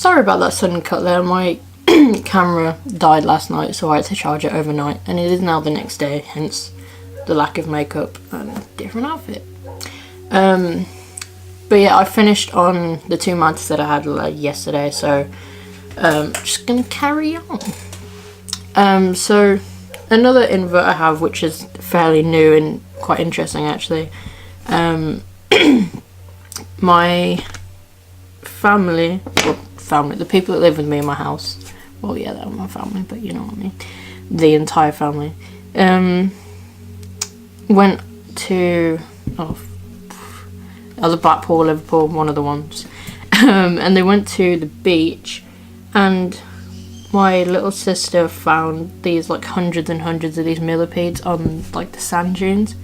sorry about that sudden cut there. My camera died last night, so I had to charge it overnight, and it is now the next day, hence the lack of makeup and different outfit. But yeah, I finished on the 2 Mantis that I had yesterday, so just gonna carry on. So another invert I have, which is fairly new and quite interesting actually. My family, the people that live with me in my house, well yeah, they're my family, but you know what I mean, the entire family, went to either Blackpool, Liverpool, one of the ones, and they went to the beach, and my little sister found these like hundreds and hundreds of these millipedes on like the sand dunes,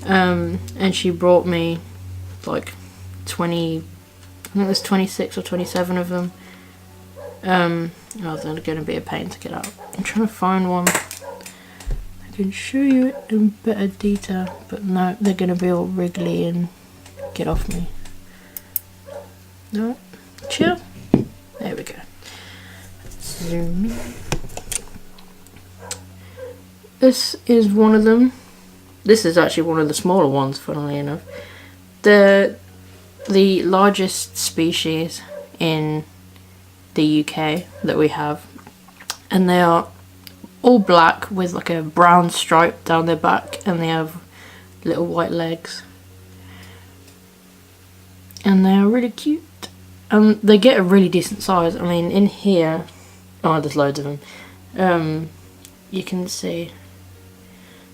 and she brought me like 20, I think there's 26 or 27 of them. Oh, they're going to be a pain to get out. I'm trying to find one I can show you it in better detail, but no, they're going to be all wriggly and get off me. No, chill. There we go. Zoom in. This is one of them. This is actually one of the smaller ones, funnily enough. The largest species in the UK that we have, and they are all black with like a brown stripe down their back, and they have little white legs, and they are really cute, and they get a really decent size. I mean, in here, oh, there's loads of them. You can see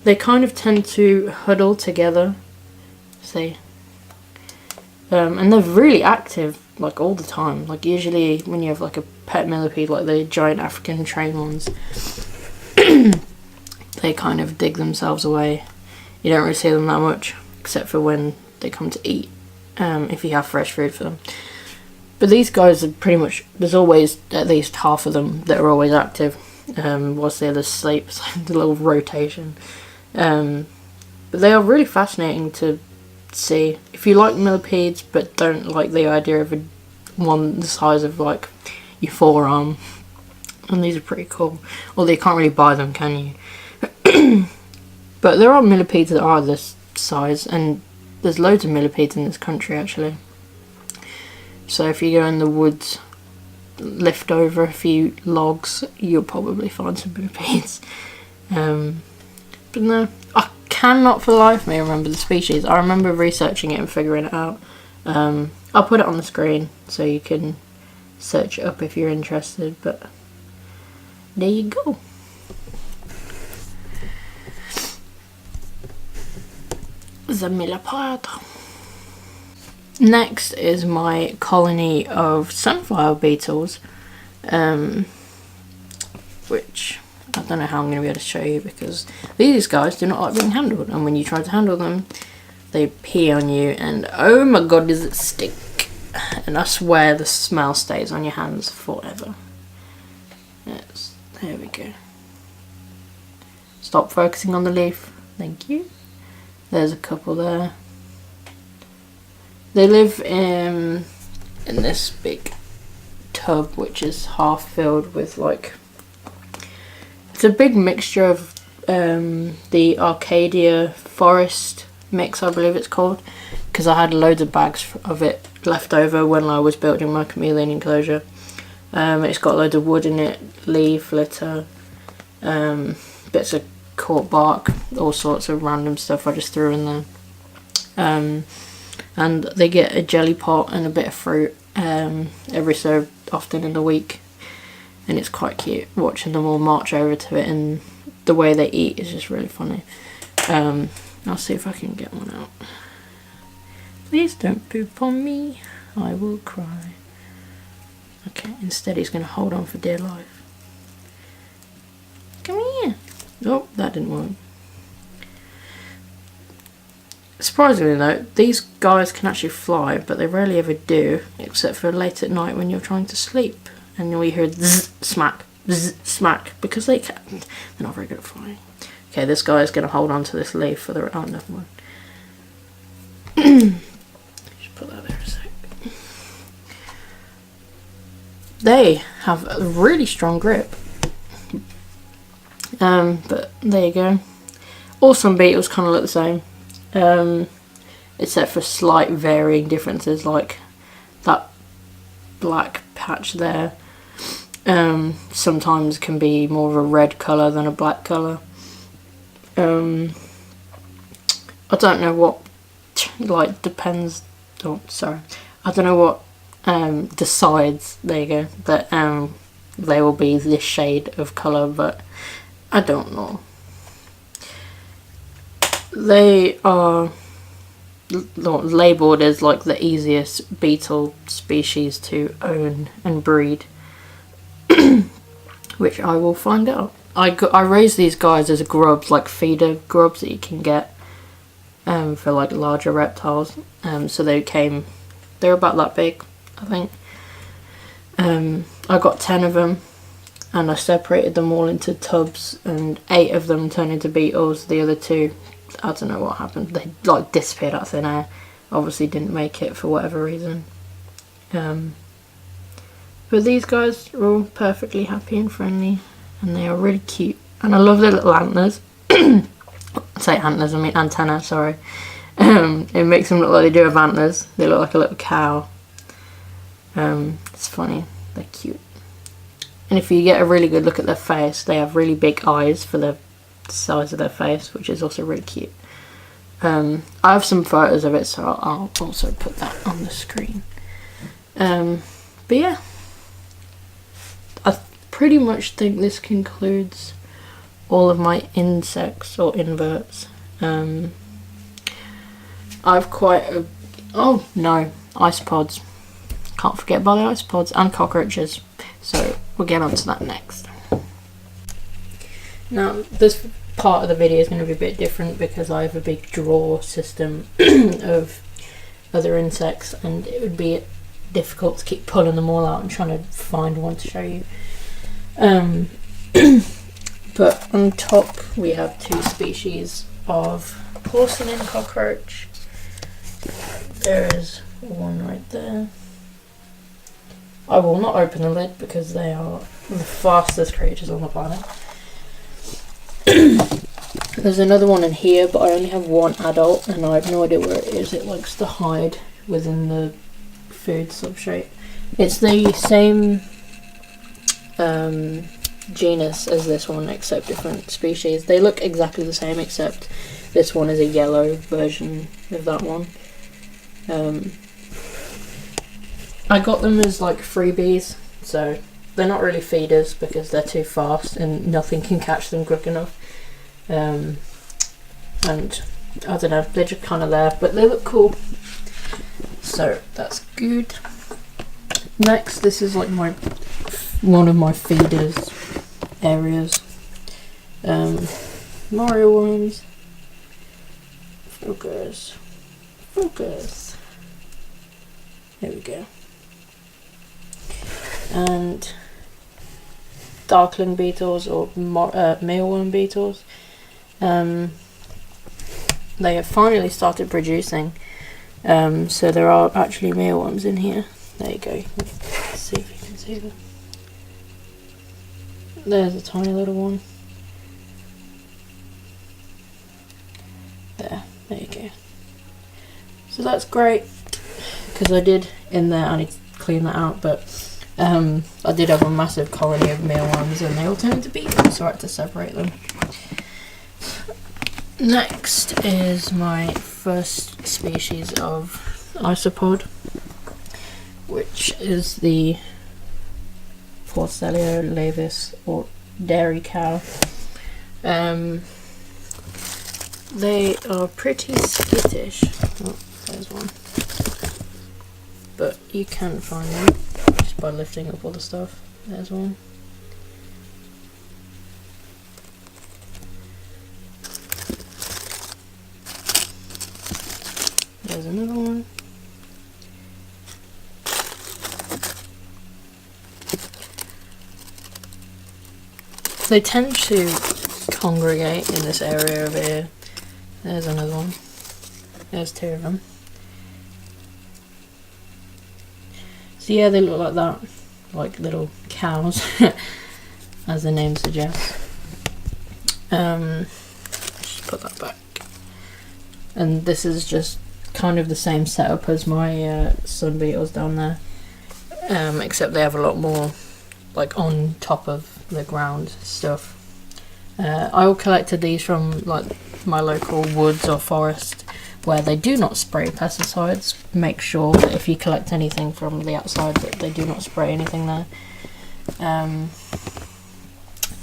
they kind of tend to huddle together, see, and they're really active like all the time. Like usually when you have like a pet millipede, like the giant African train ones, they kind of dig themselves away. You don't really see them that much, except for when they come to eat, if you have fresh food for them. But these guys are pretty much, there's always at least half of them that are always active, whilst the others sleep. It's like the little rotation. But they are really fascinating to see. If you like millipedes but don't like the idea of one the size of like your forearm, and these are pretty cool. Although you can't really buy them, can you? But there are millipedes that are this size, and there's loads of millipedes in this country actually. So if you go in the woods, lift over a few logs, you'll probably find some millipedes. But no, I cannot for the life of me remember the species. I remember researching it and figuring it out. I'll put it on the screen so you can search it up if you're interested, but there you go. The millipede. Next is my colony of sunflower beetles, which I don't know how I'm going to be able to show you because these guys do not like being handled, and when you try to handle them they pee on you, and oh my god does it stink, and I swear the smell stays on your hands forever. Yes, there we go. Stop focusing on the leaf, thank you. There's a couple there. They live in this big tub which is half filled with like, it's a big mixture of the Arcadia forest mix, I believe it's called, because I had loads of bags of it left over when I was building my chameleon enclosure. It's got loads of wood in it, leaf litter, bits of cork bark, all sorts of random stuff I just threw in there. And they get a jelly pot and a bit of fruit every so often in the week, and it's quite cute watching them all march over to it, and the way they eat is just really funny. I'll see if I can get one out. Please don't poop on me, I will cry. Okay, instead he's going to hold on for dear life. Come here. Oh, that didn't work. Surprisingly though, these guys can actually fly, but they rarely ever do, except for late at night when you're trying to sleep, and you'll hear zzz, smack, zzz, smack, because they're not very good at flying. Okay, this guy is going to hold on to this leaf for the... oh, never mind. Just put that there a sec. they have a really strong grip. But there you go. All some beetles kind of look the same, except for slight varying differences, like that black patch there. Sometimes can be more of a red colour than a black colour. I don't know what, like, depends. Oh, sorry. I don't know what decides. There you go. That they will be this shade of colour, but I don't know. They are labelled as like the easiest beetle species to own and breed, which I will find out. I raised these guys as grubs, like feeder grubs that you can get for like larger reptiles. So they're about that big, I think. I got 10 of them, and I separated them all into tubs, and 8 of them turned into beetles. The other 2, I don't know what happened. They like disappeared out of thin air. Obviously didn't make it for whatever reason. But these guys are all perfectly happy and friendly, and they are really cute. And I love their little antlers. I say antlers, I mean antenna, sorry. It makes them look like they do have antlers. They look like a little cow. It's funny, they're cute. And if you get a really good look at their face, they have really big eyes for the size of their face, which is also really cute. I have some photos of it, so I'll also put that on the screen. But yeah, I pretty much think this concludes all of my insects or inverts. I've quite a... oh no, isopods. Can't forget about the isopods and cockroaches. So we'll get on to that next. Now this part of the video is going to be a bit different because I have a big drawer system of other insects, and it would be difficult to keep pulling them all out and trying to find one to show you. But on top we have 2 species of porcelain cockroach. There is one right there. I will not open the lid because they are the fastest creatures on the planet. There's another one in here, but I only have 1 adult and I have no idea where it is. It likes to hide within the food substrate. It's the same genus as this one, except different species. They look exactly the same, except this one is a yellow version of that one. I got them as like freebies, so they're not really feeders because they're too fast and nothing can catch them quick enough. And I don't know, they're just kind of there, but they look cool, so that's good. Next, this is like one of my feeders areas. Morio worms. Focus. There we go. And Darkling beetles or Mealworm beetles. They have finally started producing. So there are actually mealworms in here. There you go. Let's see if you can see them. There's a tiny little one. There you go. So that's great, because I did in there, I need to clean that out, but I did have a massive colony of mealworms and they all turned into beetles, so I had to separate them. Next is my first species of isopod, which is the Porcellio, laevis, or dairy cow. They are pretty skittish. Oh, there's one. But you can find them just by lifting up all the stuff. There's one. There's another one. They tend to congregate in this area over here. There's another one. There's 2 of them. So yeah, they look like that. like little cows, as the name suggests. Just put that back. And this is just kind of the same setup as my sun beetles down there, except they have a lot more like on top of the ground stuff. I all collected these from like my local woods or forest where they do not spray pesticides. Make sure that if you collect anything from the outside that they do not spray anything there.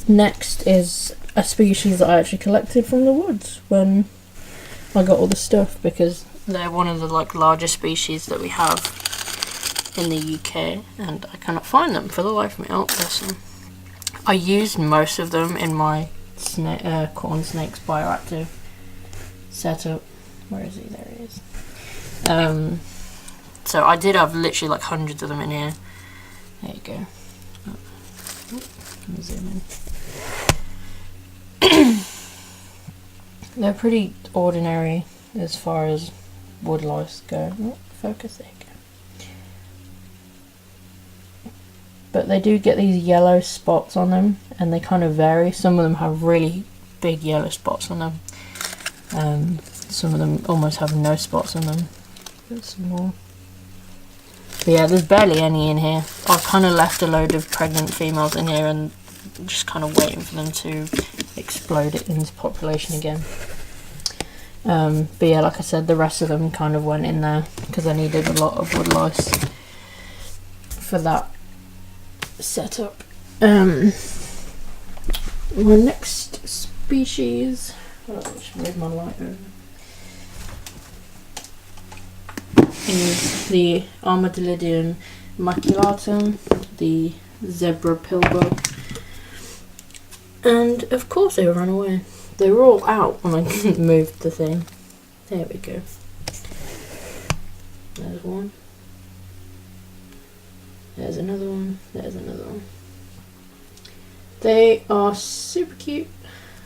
Next is a species that I actually collected from the woods when I got all the stuff, because they're one of the like largest species that we have in the UK, and I cannot find them for the life of me. Oh, there's some. I used most of them in my corn snakes bioactive setup. Where is he? There he is. So I did have literally like hundreds of them in here. There you go. Oh. Let me zoom in. They're pretty ordinary as far as woodlice go. Oh, focus, there you go. But they do get these yellow spots on them, and they kind of vary. Some of them have really big yellow spots on them. Some of them almost have no spots on them. There's some more. But yeah, there's barely any in here. I've kind of left a load of pregnant females in here and just kind of waiting for them to explode it into population again. But yeah, like I said, the rest of them kind of went in there because I needed a lot of woodlice for that setup. My next species, I'll just move my light over, is the Armadillidium maculatum, the zebra pillbug, and of course they ran away. They were all out when I moved the thing. There we go. There's one. There's another one. There's another one. They are super cute.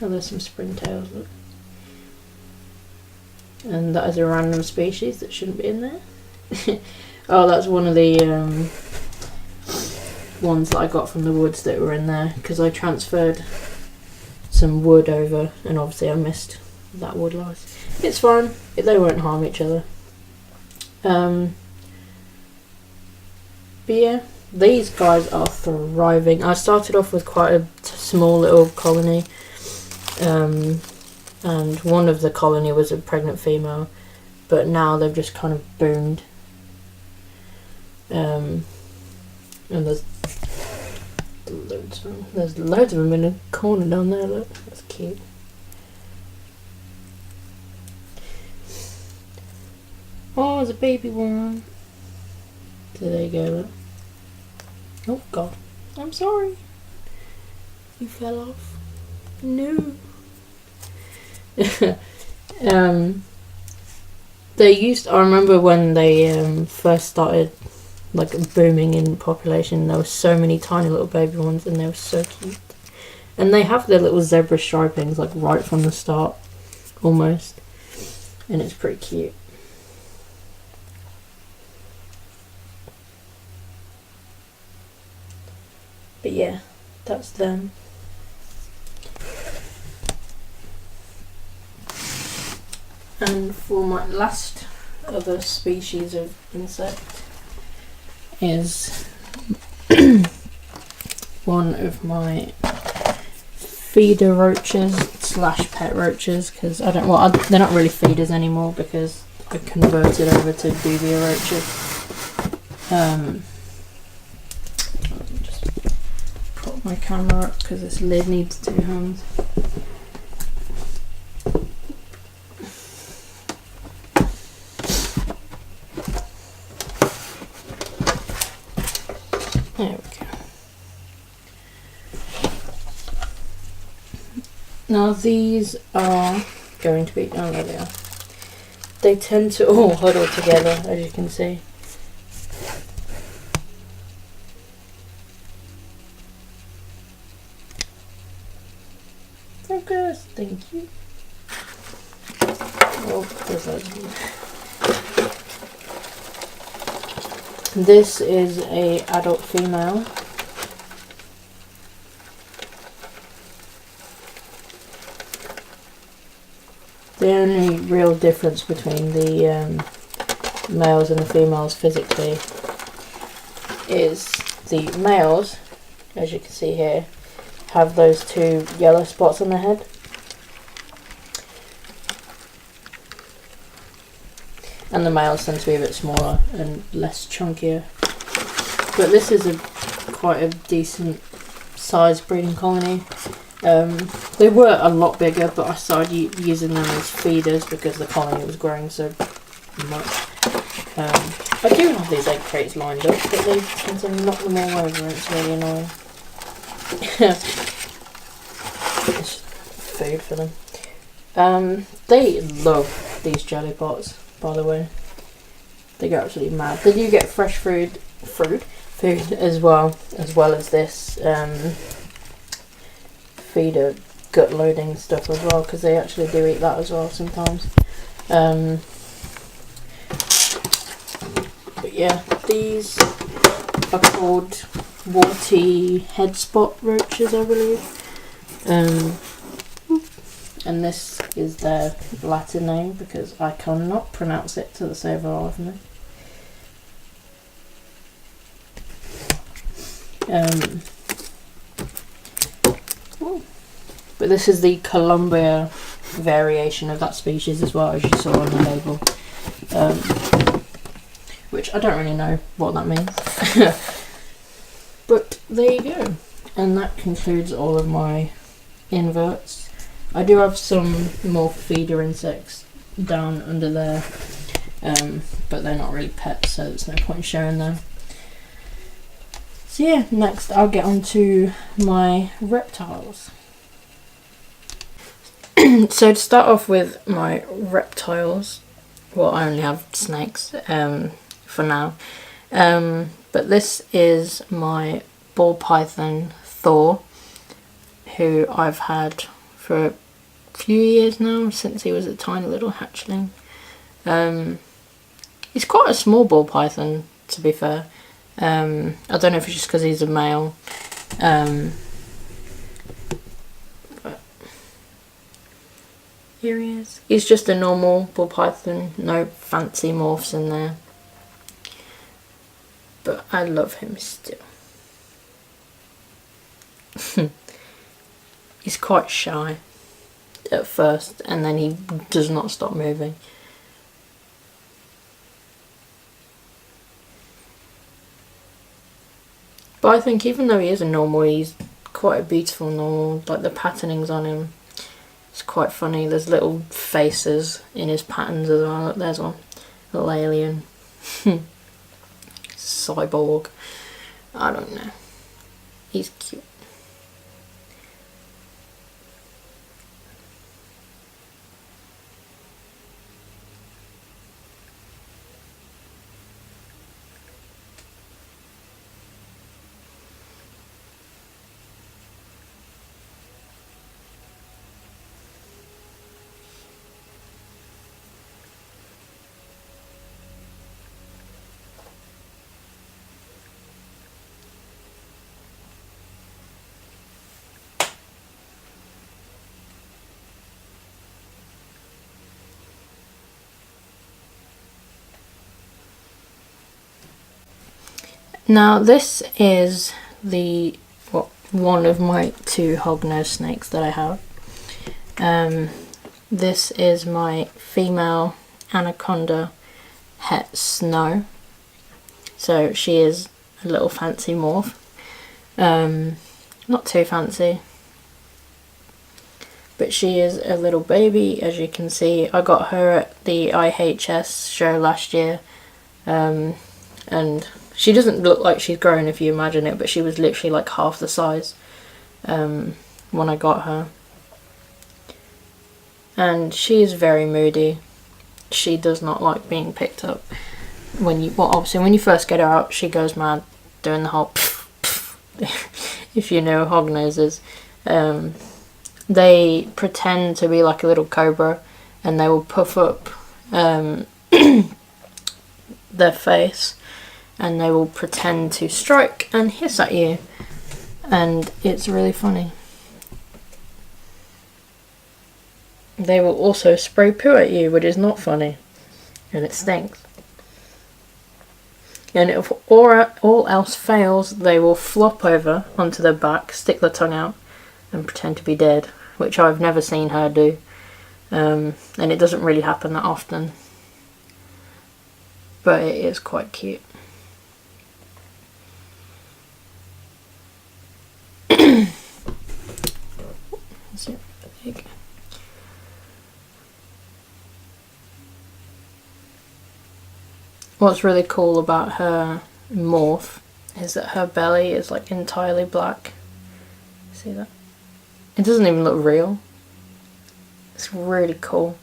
Oh, there's some springtails, look. And that is a random species that shouldn't be in there. Oh, that's one of the ones that I got from the woods that were in there, because I transferred some wood over and obviously I missed that woodlice. It's fine, they won't harm each other. But yeah, these guys are thriving. I started off with quite a small little colony, and one of the colony was a pregnant female, but now they've just kind of boomed. And there's loads of them in a corner down there, look, that's cute. Oh, there's a baby one. So there you go, look. Oh god, I'm sorry. You fell off. No. I remember when they first started like booming in population, there were so many tiny little baby ones and they were so cute. And they have their little zebra stripings like right from the start, almost. And it's pretty cute. But yeah, that's them. And for my last other species of insect is one of my feeder roaches / pet roaches, because they're not really feeders anymore because I converted over to dubia roaches. I'll just put my camera up because this lid needs 2 hands. There we go. Now these are going to be, oh there they are. They tend to all huddle together, as you can see. Focus, thank you. Oh, there's loads of them. This is a adult female. The only real difference between the males and the females physically is the males, as you can see here, have those 2 yellow spots on their head. And the males tend to be a bit smaller and less chunkier. But this is quite a decent sized breeding colony. They were a lot bigger, but I started using them as feeders because the colony was growing so much. I do have these egg crates lined up, but they tend to knock them all over and it's really annoying. It's food for them. They love these jelly pots, by the way. They go absolutely mad. They do get fresh food as well as this feeder gut loading stuff as well, because they actually do eat that as well sometimes. But yeah, these are called Warty head spot roaches, I believe. And this is their Latin name because I cannot pronounce it to the save of me. But this is the Colombia variation of that species as well, as you saw on the label, which I don't really know what that means. But there you go, and that concludes all of my inverts. I do have some more feeder insects down under there, but they're not really pets, so there's no point showing them. So yeah, next I'll get on to my reptiles. So to start off with my reptiles, well, I only have snakes for now, but this is my ball python Thor, who I've had for a few years now, since he was a tiny little hatchling. He's quite a small ball python, to be fair. I don't know if it's just because he's a male, but here he is. He's just a normal ball python, no fancy morphs in there, but I love him still. He's quite shy at first, and then he does not stop moving. But I think even though he is a normal, he's quite a beautiful normal. Like the patternings on him, it's quite funny. There's little faces in his patterns as well. Look, there's one, little alien, cyborg. I don't know. He's cute. Now this is one of my 2 hognose snakes that I have. This is my female anaconda het snow. So she is a little fancy morph. Not too fancy, but she is a little baby, as you can see. I got her at the IHS show last year, and she doesn't look like she's grown if you imagine it, but she was literally like half the size when I got her. And she is very moody. She does not like being picked up. Obviously when you first get her out, she goes mad doing the whole if you know hognoses. They pretend to be like a little cobra, and they will puff up their face and they will pretend to strike and hiss at you, and it's really funny. They will also spray poo at you, which is not funny, and it stinks. And if all else fails, they will flop over onto their back, stick their tongue out, and pretend to be dead, which I've never seen her do. And it doesn't really happen that often, but it is quite cute. What's really cool about her morph is that her belly is like entirely black. See that? It doesn't even look real. It's really cool.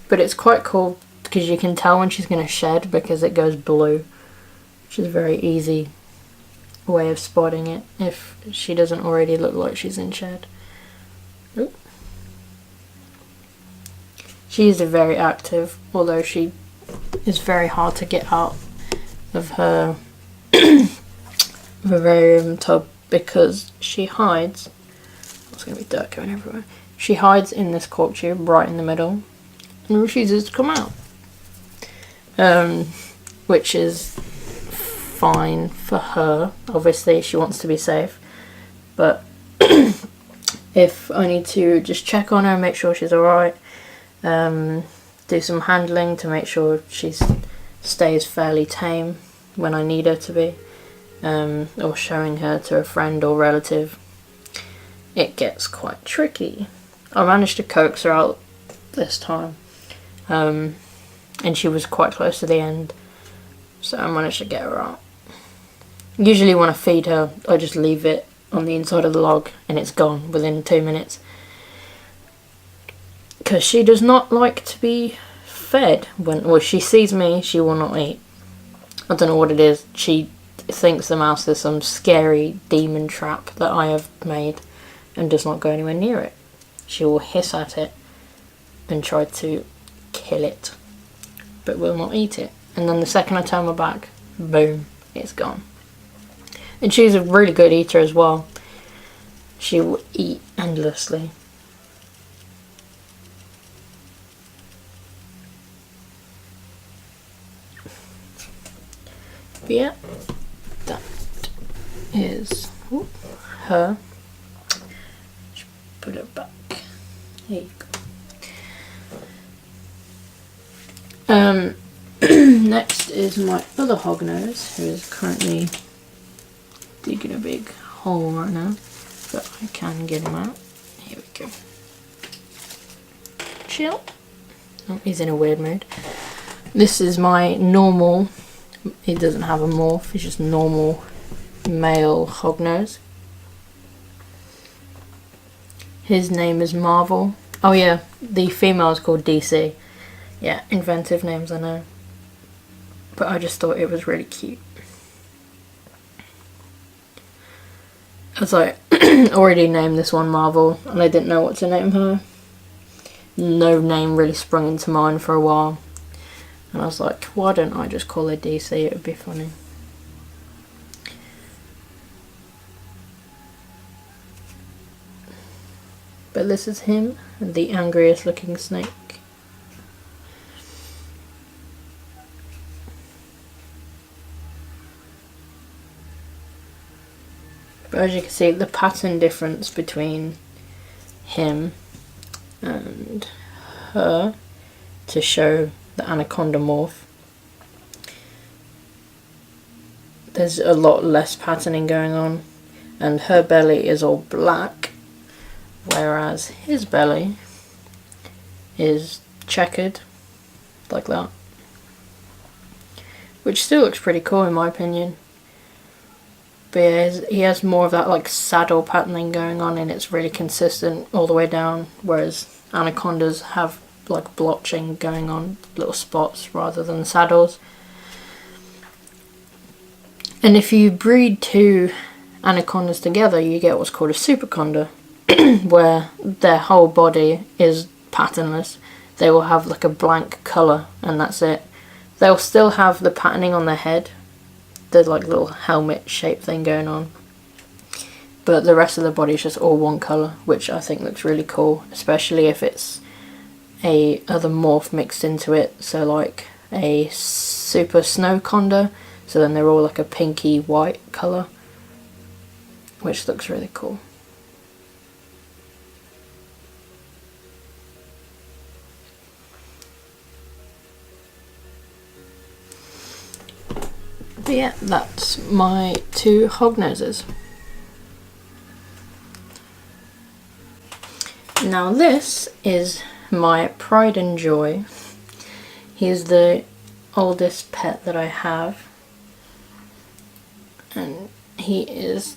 But it's quite cool because you can tell when she's going to shed because it goes blue, which is a very easy way of spotting it if she doesn't already look like she's in shed. Ooh. She is very active, although she is very hard to get out of her vivarium tub because she hides. It's going to be dirt going everywhere. She hides in this cork tube right in the middle and refuses to come out, which is fine for her. Obviously she wants to be safe, but if I need to just check on her, make sure she's alright, do some handling to make sure she stays fairly tame when I need her to be, or showing her to a friend or relative, it gets quite tricky. I managed to coax her out this time, and she was quite close to the end, so I managed to get her out. Usually when I feed her, I just leave it on the inside of the log and it's gone within 2 minutes, because she does not like to be fed. When she sees me, she will not eat. I don't know what it is. She thinks the mouse is some scary demon trap that I have made and does not go anywhere near it. She will hiss at it and try to kill it, but will not eat it. And then the second I turn my back, boom, it's gone. And she's a really good eater as well. She will eat endlessly. But yeah, that is her. Just put it back. There you go. Next is my other hognose, who is currently digging a big hole right now, but I can get him out. Here we go. Chill. Oh, he's in a weird mood. This is my normal. He doesn't have a morph, he's just normal male hognose. His name is Marvel. Oh yeah, the female is called DC. Yeah, inventive names, I know. But I just thought it was really cute. As I already named this one Marvel, and I didn't know what to name her. No name really sprung into mind for a while. And I was like, why don't I just call her DC? It would be funny. But this is him, the angriest looking snake. But as you can see, the pattern difference between him and her, to show the anaconda morph, there's a lot less patterning going on, and her belly is all black, whereas his belly is checkered like that, which still looks pretty cool in my opinion. But yeah, he has more of that like saddle patterning going on, and it's really consistent all the way down, whereas anacondas have like blotching going on, little spots rather than saddles. And if you breed two anacondas together, you get what's called a superconda, where their whole body is patternless. They will have like a blank colour and that's it. They'll still have the patterning on their head, the like little helmet shape thing going on, but the rest of the body is just all one colour, which I think looks really cool, especially if it's a other morph mixed into it, so like a super snow condor, so then they're all like a pinky white colour, which looks really cool. But yeah, that's my 2 hognoses. Now this is my pride and joy. He's the oldest pet that I have, and he is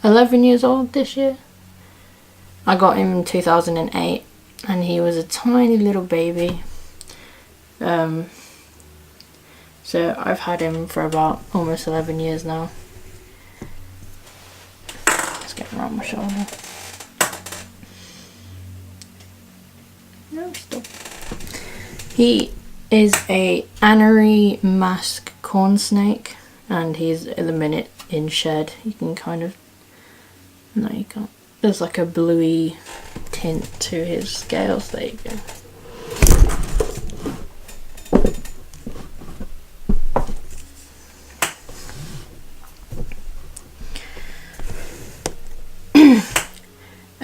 11 years old this year. I got him in 2008 and he was a tiny little baby. So I've had him for about almost 11 years now. Let's get him around my shoulder. No, stop. He is a anery mask corn snake, and he's at the minute in shed. You can kind of, no you can't. There's like a bluey tint to his scales. There you go.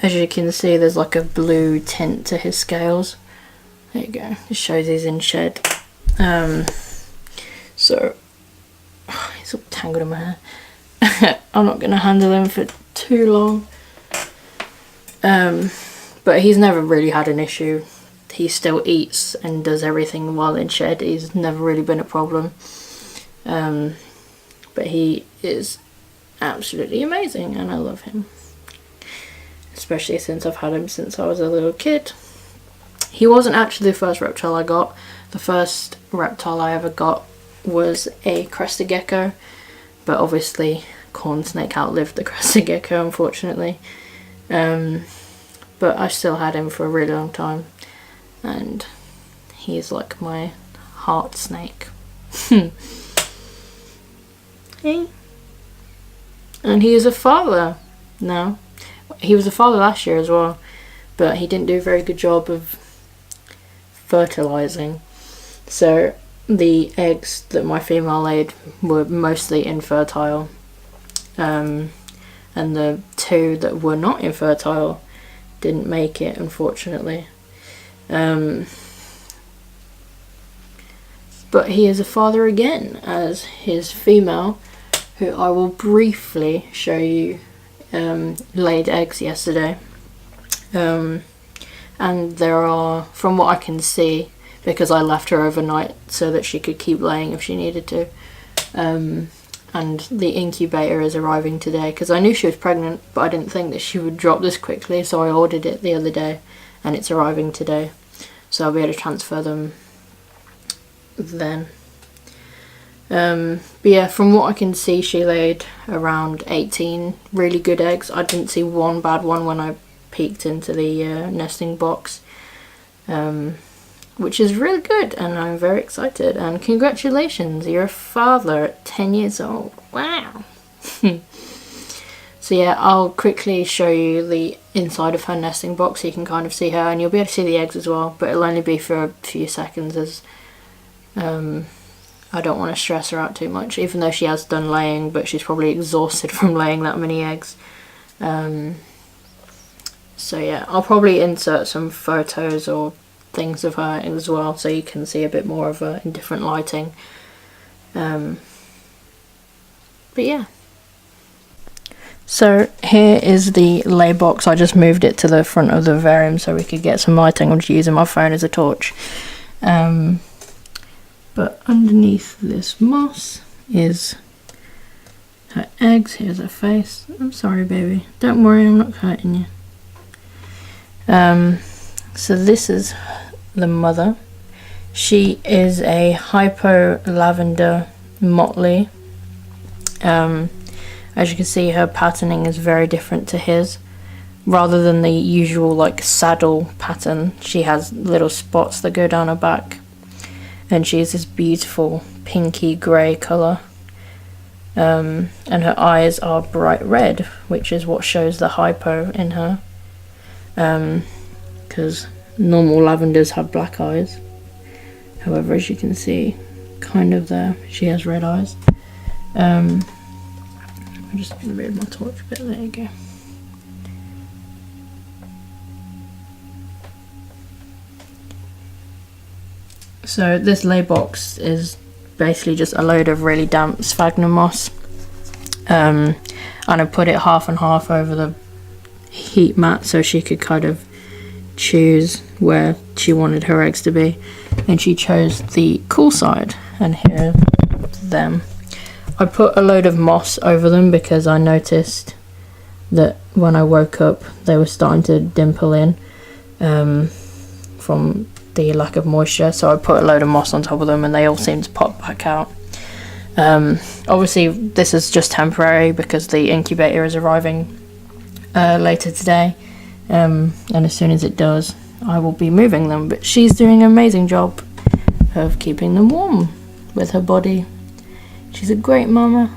As you can see, there's like a blue tint to his scales. There you go. It shows he's in shed. So he's all tangled in my hair. I'm not going to handle him for too long. But he's never really had an issue. He still eats and does everything while in shed. He's never really been a problem. But he is absolutely amazing and I love him. Especially since I've had him since I was a little kid. He wasn't actually the first reptile I got. The first reptile I ever got was a crested gecko, but obviously corn snake outlived the crested gecko, unfortunately. But I still had him for a really long time, and he's like my heart snake. Hey. And he is a father now. He was a father last year as well, but he didn't do a very good job of fertilizing. So the eggs that my female laid were mostly infertile, and the 2 that were not infertile didn't make it, unfortunately. But he is a father again, as his female, who I will briefly show you, laid eggs yesterday. And there are, from what I can see, because I left her overnight so that she could keep laying if she needed to, and the incubator is arriving today, because I knew she was pregnant, but I didn't think that she would drop this quickly, so I ordered it the other day and it's arriving today, so I'll be able to transfer them then. But yeah, from what I can see, she laid around 18 really good eggs. I didn't see one bad one when I peeked into the nesting box, which is really good, and I'm very excited. And congratulations, you're a father at 10 years old. Wow. So yeah, I'll quickly show you the inside of her nesting box so you can kind of see her, and you'll be able to see the eggs as well, but it'll only be for a few seconds, as I don't want to stress her out too much, even though she has done laying, but she's probably exhausted from laying that many eggs. So yeah, I'll probably insert some photos or things of her as well, so you can see a bit more of her in different lighting. But yeah. So here is the lay box. I just moved it to the front of the vivarium so we could get some lighting. I'm just using my phone as a torch. But underneath this moss is her eggs. Here's her face. I'm sorry, baby. Don't worry, I'm not hurting you. So this is the mother. She is a hypo lavender motley. As you can see, her patterning is very different to his. Rather than the usual like saddle pattern, she has little spots that go down her back. and she has this beautiful pinky grey colour. And her eyes are bright red, which is what shows the hypo in her, because normal lavenders have black eyes. However, as you can see, kind of there, she has red eyes. I'm just going to move my torch a bit. There you go. So this lay box is basically just a load of really damp sphagnum moss, and I put it half and half over the heat mat so she could kind of choose where she wanted her eggs to be, and she chose the cool side, and here are them. I put a load of moss over them because I noticed that when I woke up they were starting to dimple in from the lack of moisture, so I put a load of moss on top of them and they all seem to pop back out. Obviously this is just temporary because the incubator is arriving later today, and as soon as it does I will be moving them, but she's doing an amazing job of keeping them warm with her body. She's a great mama,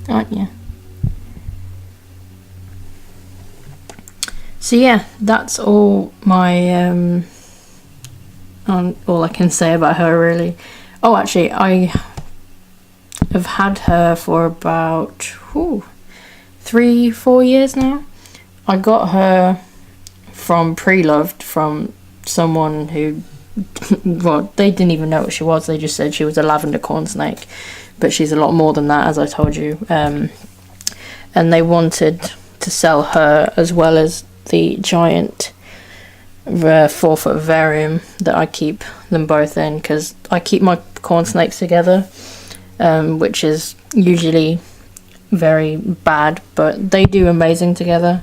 aren't you? So yeah, that's all my all I can say about her really. Oh, actually, I have had her for about 3-4 years now. I got her from pre-loved from someone who, well, they didn't even know what she was. They just said she was a lavender corn snake, but she's a lot more than that, as I told you. And they wanted to sell her as well as the giant 4-foot vivarium that I keep them both in, because I keep my corn snakes together, which is usually very bad, but they do amazing together.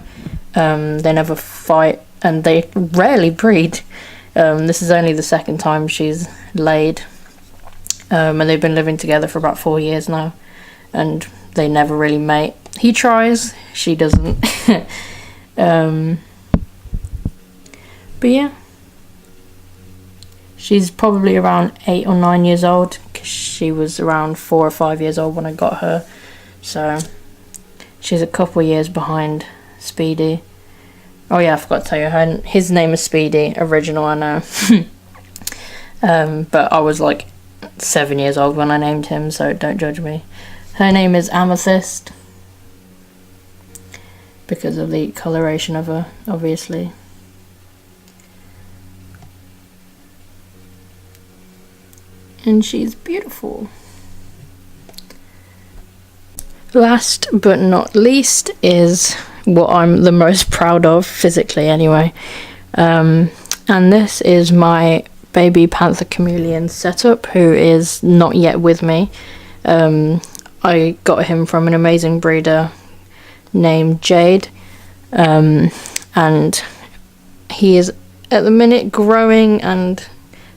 They never fight and they rarely breed. This is only the second time she's laid, and they've been living together for about 4 years now, and they never really mate. He tries, she doesn't. But yeah, she's probably around 8 or 9 years old, because she was around 4 or 5 years old when I got her, so she's a couple of years behind Speedy. Oh yeah, I forgot to tell you, his name is Speedy, original, I know. But I was like 7 years old when I named him, so don't judge me. Her name is Amethyst, because of the coloration of her, obviously. And she's beautiful. Last but not least is what I'm the most proud of, physically anyway. And this is my baby panther chameleon setup, who is not yet with me. I got him from an amazing breeder named Jade, and he is at the minute growing and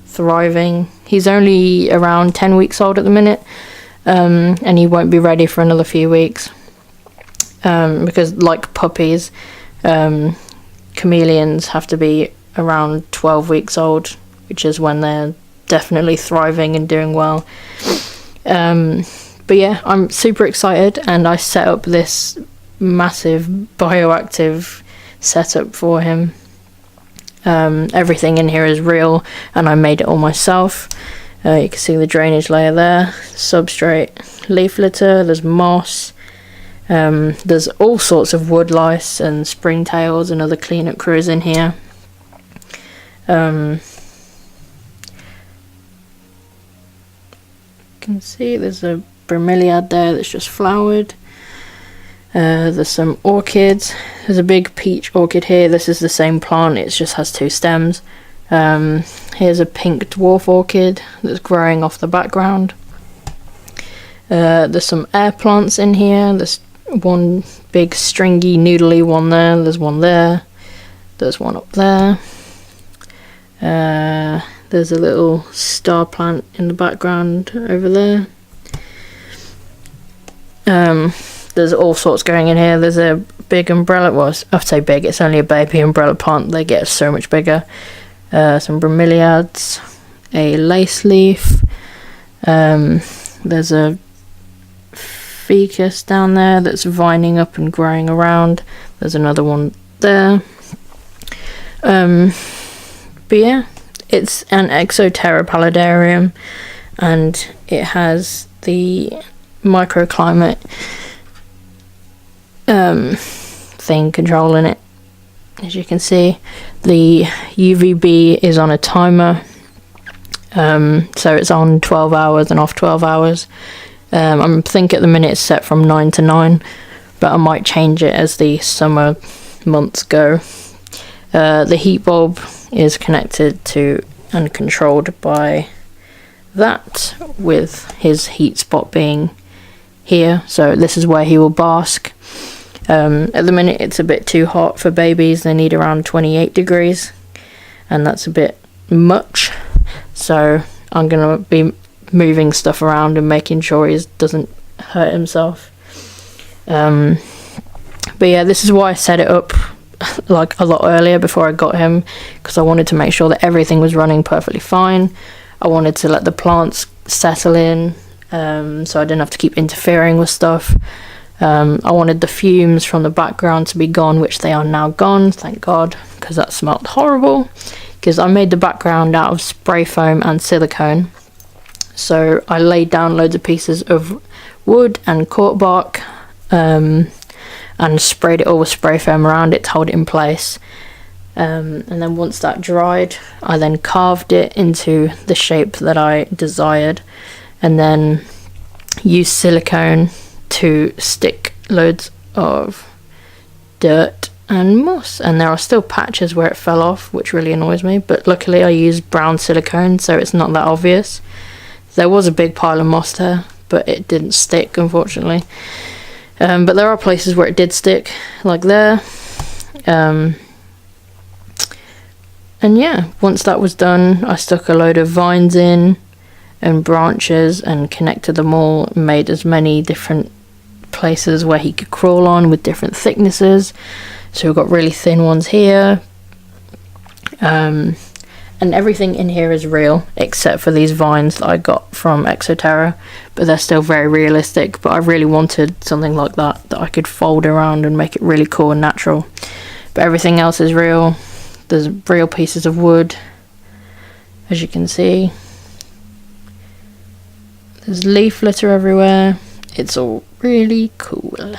thriving. He's only around 10 weeks old at the minute, and he won't be ready for another few weeks, because like puppies, chameleons have to be around 12 weeks old, which is when they're definitely thriving and doing well. But yeah, I'm super excited, and I set up this massive bioactive setup for him. Everything in here is real, and I made it all myself. You can see the drainage layer there, substrate, leaf litter, there's moss, there's all sorts of wood lice and springtails and other cleanup crews in here. You can see there's a bromeliad there that's just flowered. There's some orchids. There's a big peach orchid here. This is the same plant, it just has 2 stems. Here's a pink dwarf orchid that's growing off the background. There's some air plants in here. There's one big stringy noodly one there. There's one there. There's one up there. There's a little star plant in the background over there. There's all sorts going in here. There's a big umbrella, well, I say big, it's only a baby umbrella plant, they get so much bigger. Some bromeliads, a lace leaf. There's a ficus down there that's vining up and growing around. There's another one there. But yeah, it's an Exoterra paludarium, and it has the microclimate thing controlling it. As you can see, the UVB is on a timer, so it's on 12 hours and off 12 hours. I think at the minute it's set from 9 to 9, but I might change it as the summer months go. The heat bulb is connected to and controlled by that, with his heat spot being here, so this is where he will bask. At the minute it's a bit too hot for babies. They need around 28 degrees, and that's a bit much, so I'm gonna be moving stuff around and making sure he doesn't hurt himself. But yeah, this is why I set it up like a lot earlier before I got him, because I wanted to make sure that everything was running perfectly fine. I wanted to let the plants settle in, so I didn't have to keep interfering with stuff. I wanted the fumes from the background to be gone, which they are now gone, thank God, because that smelled horrible. Because I made the background out of spray foam and silicone, so I laid down loads of pieces of wood and cork bark, and sprayed it all with spray foam around it to hold it in place. And then once that dried, I then carved it into the shape that I desired, and then used silicone to stick loads of dirt and moss. And there are still patches where it fell off, which really annoys me, but luckily I used brown silicone, so it's not that obvious. There was a big pile of moss there, but it didn't stick, unfortunately. But there are places where it did stick, like there. And yeah, once that was done, I stuck a load of vines in and branches and connected them all, made as many different places where he could crawl on with different thicknesses. So we've got really thin ones here, and everything in here is real except for these vines that I got from Exoterra, but they're still very realistic. But I really wanted something like that I could fold around and make it really cool and natural. But everything else is real. There's real pieces of wood, as you can see. There's leaf litter everywhere. It's all really cool.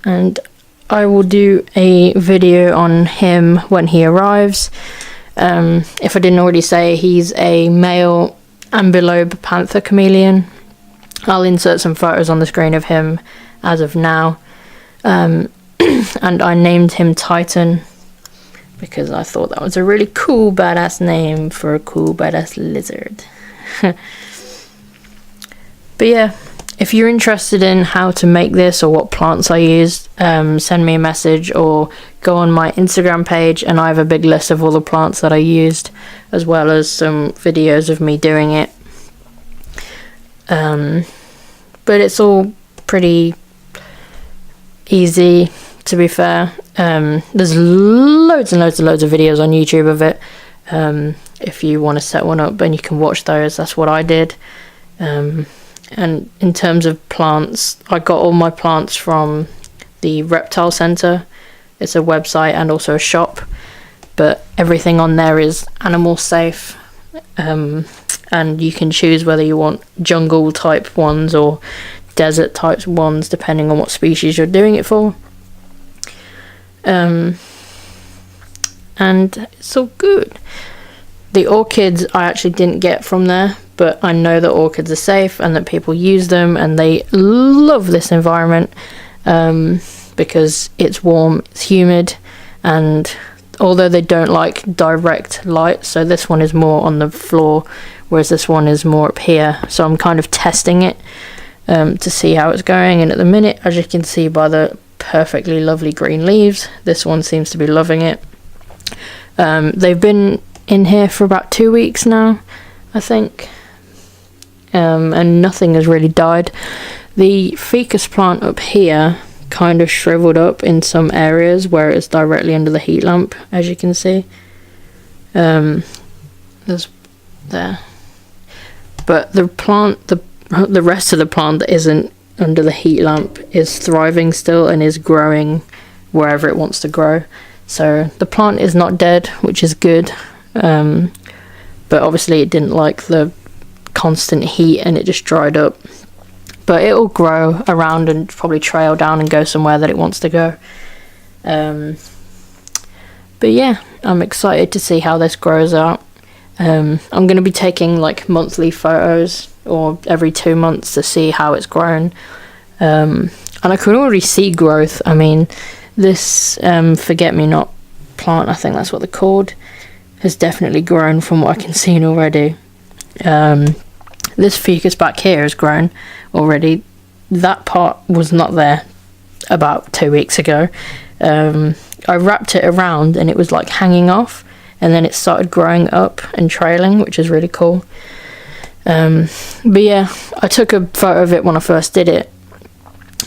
And I will do a video on him when he arrives. If I didn't already say, he's a male ambilobe panther chameleon. I'll insert some photos on the screen of him as of now. And I named him Titan because I thought that was a really cool badass name for a cool badass lizard. But yeah, if you're interested in how to make this or what plants I used, send me a message or go on my Instagram page, and I have a big list of all the plants that I used, as well as some videos of me doing it. But it's all pretty easy, to be fair. There's loads and loads and loads of videos on YouTube of it. If you want to set one up and you can watch those, that's what I did. And in terms of plants, I got all my plants from the Reptile Centre. It's a website and also a shop, but everything on there is animal safe. And you can choose whether you want jungle type ones or desert type ones, depending on what species you're doing it for. And it's all good. The orchids I actually didn't get from there, but I know that orchids are safe and that people use them and they love this environment, because it's warm, it's humid, and although they don't like direct light, so this one is more on the floor, whereas this one is more up here, so I'm kind of testing it to see how it's going. And at the minute, as you can see by the perfectly lovely green leaves, this one seems to be loving it. They've been in here for about 2 weeks now, I think, and nothing has really died. The ficus plant up here kind of shriveled up in some areas where it's directly under the heat lamp, as you can see. There's there. But the plant, the rest of the plant that isn't under the heat lamp is thriving still and is growing wherever it wants to grow. So the plant is not dead, which is good. But obviously it didn't like the constant heat and it just dried up. But it'll grow around and probably trail down and go somewhere that it wants to go. But yeah, I'm excited to see how this grows out. I'm going to be taking like monthly photos or every 2 months to see how it's grown. And I can already see growth. I mean, this forget-me-not plant, I think that's what they're called, has definitely grown from what I can see already. This ficus back here has grown already. That part was not there about 2 weeks ago. I wrapped it around and it was like hanging off, and then it started growing up and trailing, which is really cool. But yeah, I took a photo of it when I first did it,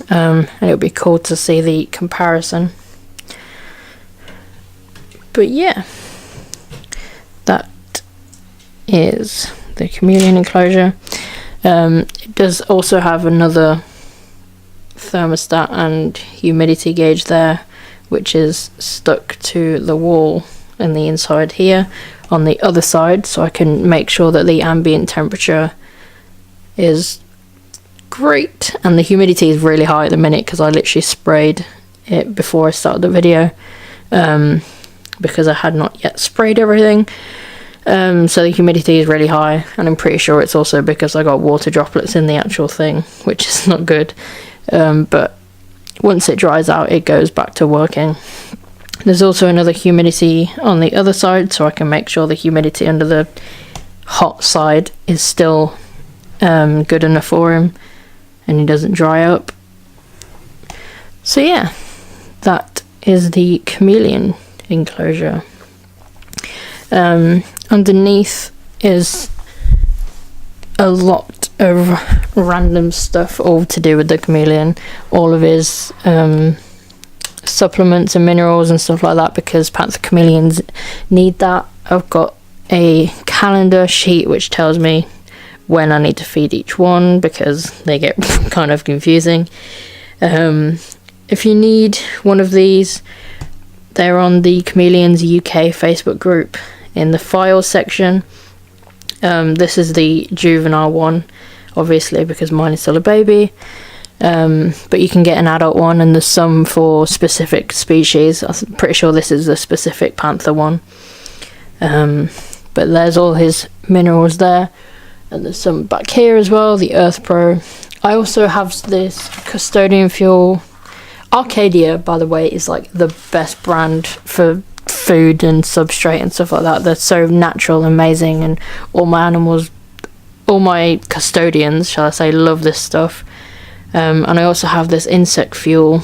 and it would be cool to see the comparison. But yeah, that is the chameleon enclosure. It does also have another thermostat and humidity gauge there, which is stuck to the wall in the inside here on the other side, so I can make sure that the ambient temperature is great, and the humidity is really high at the minute because I literally sprayed it before I started the video, because I had not yet sprayed everything. So the humidity is really high, and I'm pretty sure it's also because I got water droplets in the actual thing, which is not good. But once it dries out, it goes back to working. There's also another humidity on the other side, so I can make sure the humidity under the hot side is still good enough for him and he doesn't dry up. So yeah, that is the chameleon enclosure. Underneath is a lot of random stuff all to do with the chameleon, all of his supplements and minerals and stuff like that, because panther chameleons need that. I've got a calendar sheet which tells me when I need to feed each one, because they get kind of confusing. If you need one of these, they're on the Chameleons UK Facebook group in the files section. This is the juvenile one, obviously, because mine is still a baby. But you can get an adult one, and there's some for specific species. I'm pretty sure this is the specific panther one. But there's all his minerals there, and there's some back here as well, the Earth Pro. I also have this custodian fuel. Arcadia, by the way, is like the best brand for food and substrate and stuff like that. They're so natural and amazing, and all my animals, all my custodians, shall I say, love this stuff. And I also have this insect fuel,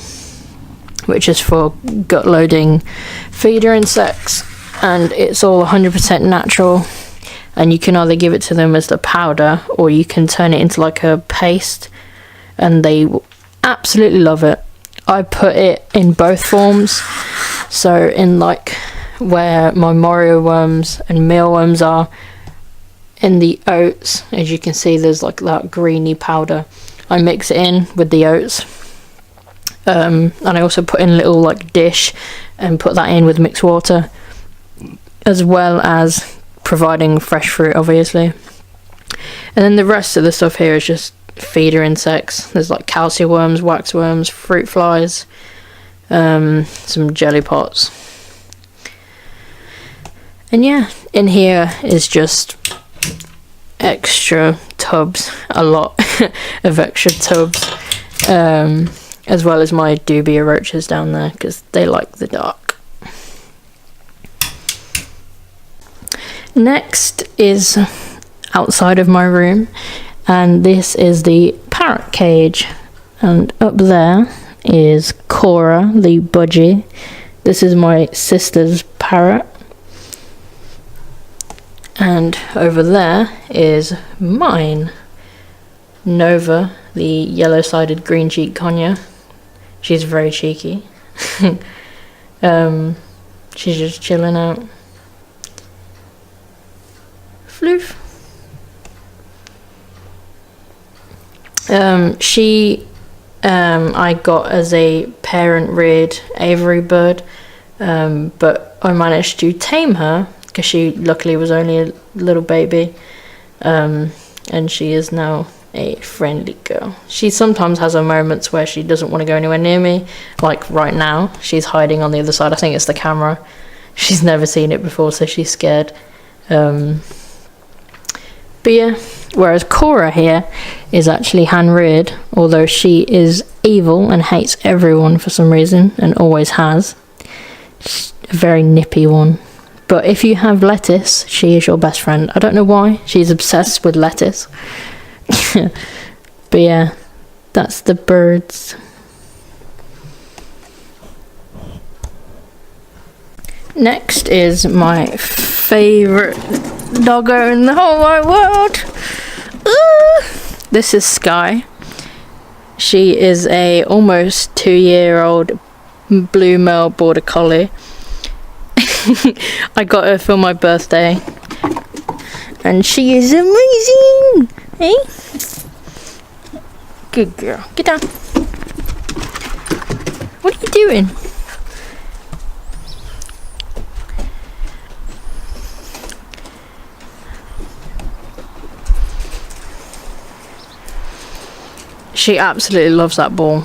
which is for gut loading feeder insects, and it's all 100% natural, and you can either give it to them as the powder or you can turn it into like a paste, and they will absolutely love it. I put it in both forms, so in like where my Morio worms and mealworms are, in the oats, as you can see, there's like that greeny powder. I mix it in with the oats, and I also put in a little like dish and put that in with mixed water, as well as providing fresh fruit, obviously. And then the rest of the stuff here is just feeder insects. There's like calcium worms, waxworms, fruit flies, some jelly pots, and yeah, in here is just extra tubs, a lot of extra tubs, as well as my dubia roaches down there because they like the dark. Next is outside of my room, and this is the parrot cage, and up there is Cora the budgie. This is my sister's parrot, and over there is mine. Nova, the yellow-sided green-cheeked conure. She's very cheeky. She's just chilling out. Floof. I got as a parent-reared aviary bird, but I managed to tame her because she luckily was only a little baby, and she is now a friendly girl. She sometimes has her moments where she doesn't want to go anywhere near me, like right now. She's hiding on the other side. I think it's the camera. She's never seen it before, so she's scared. But yeah, whereas Cora here is actually hand-reared, although she is evil and hates everyone for some reason, and always has. She's a very nippy one. But if you have lettuce, she is your best friend. I don't know why, she's obsessed with lettuce. But yeah, that's the birds. Next is my favourite doggo in the whole wide world. This is Sky. She is a almost 2-year-old blue male border collie. I got her for my birthday, and she is amazing. Hey, good girl. Get down. What are you doing? She absolutely loves that ball.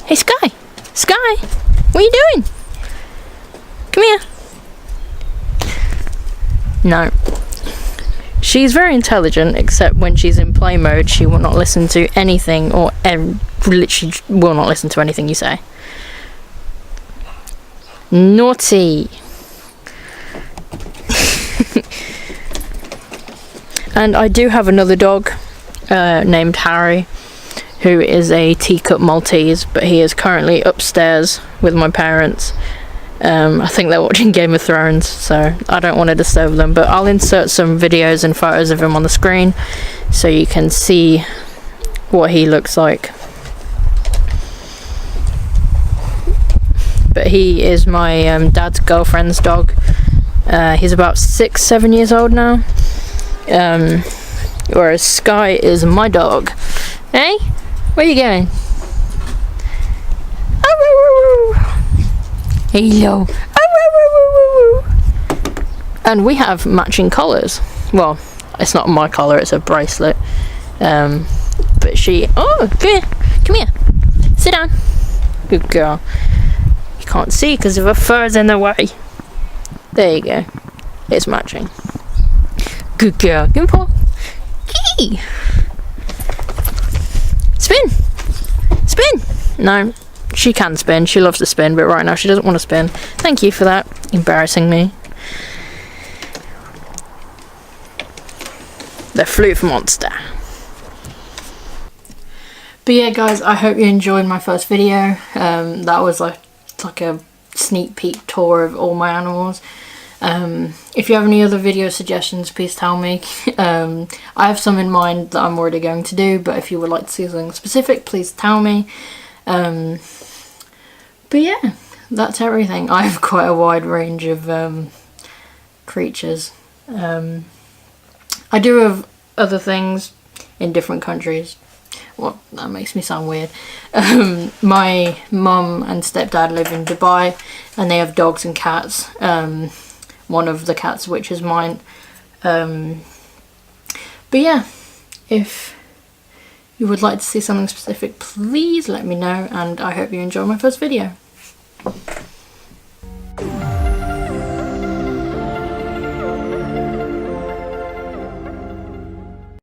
Hey, Sky! Sky! What are you doing? Come here. No. She's very intelligent, except when she's in play mode, she will not listen to anything, or literally will not listen to anything you say. Naughty! And I do have another dog named Harry, who is a teacup Maltese, but he is currently upstairs with my parents. I think they're watching Game of Thrones, so I don't want to disturb them, but I'll insert some videos and photos of him on the screen so you can see what he looks like. But he is my dad's girlfriend's dog. He's about 6-7 years old now. Whereas Sky is my dog. Hey, where are you going? Hello. And we have matching collars. Well, it's not my collar, it's a bracelet. But she, oh, come here, sit down. Good girl. You can't see because of her fur's in the way. There you go. It's matching. Good girl. Give me a paw. Gee. Spin. Spin. No, she can spin. She loves to spin, but right now she doesn't want to spin. Thank you for that. Embarrassing me. The floof monster. But yeah, guys, I hope you enjoyed my first video. That was like a sneak peek tour of all my animals. If you have any other video suggestions, please tell me. I have some in mind that I'm already going to do, but if you would like to see something specific, please tell me. But yeah, that's everything. I have quite a wide range of creatures. I do have other things in different countries. Well, that makes me sound weird. My mum and stepdad live in Dubai, and they have dogs and cats. One of the cats, which is mine. But yeah, if you would like to see something specific, please let me know, and I hope you enjoy my first video.